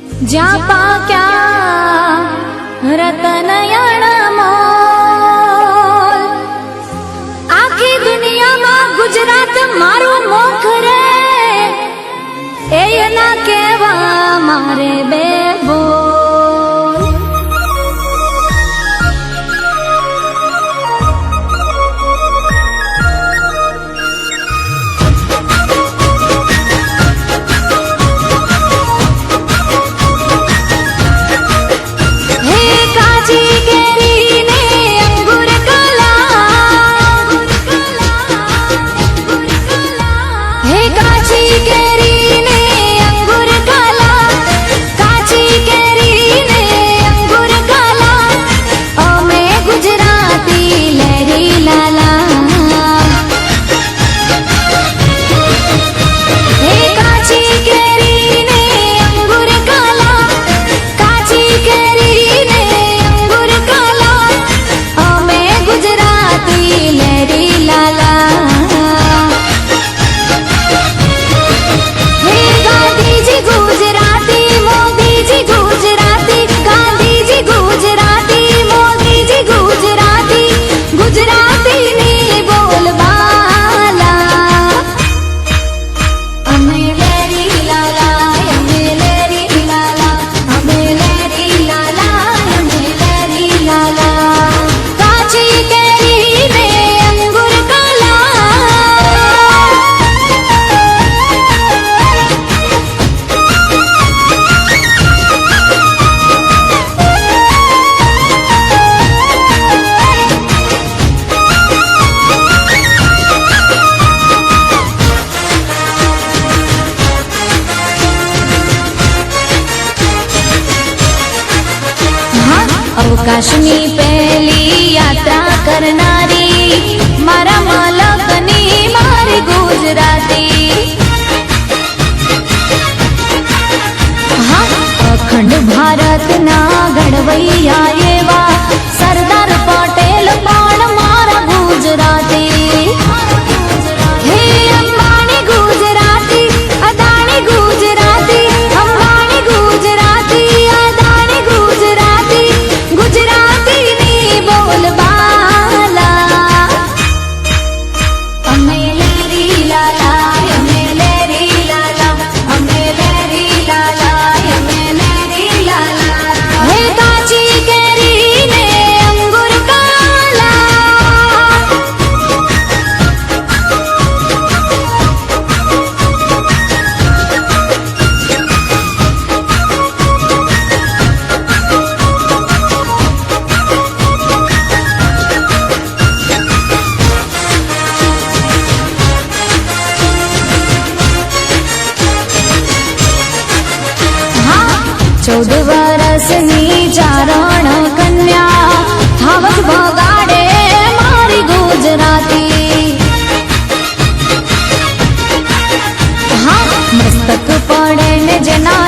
જ્યાં પાક્યા રતન અણમોલ, આખી દુનિયામાં ગુજરાત મારું મુખ રે, એના કેવા મારે બે બોલ. અવકાશની પહેલી યાત્રા કરનારી મારા માલકની મારી ગુજરાતી. અખંડ ભારતના ઘડવૈયા એવા સરદાર પટેલ પણ મારા ગુજરાતી. હે અંબાણી ગુજરાતી, અદાણી ગુજરાતી, અંબાણી ગુજરાતી, અદાણી ગુજરાતી, ગુજરાતીની બોલબાલા. અમે લેરી લાલા, અમે લેરી લાલા, અમે લેરી લાલા, અમે લેરી લાલા. હે કાચી કેરીને અંગુર કાલા, ચૌદ વર્ષની ચારણ કન્યા થાવત ભગાડે મારી ગુજરાતી. મસ્તક પડે ને જેના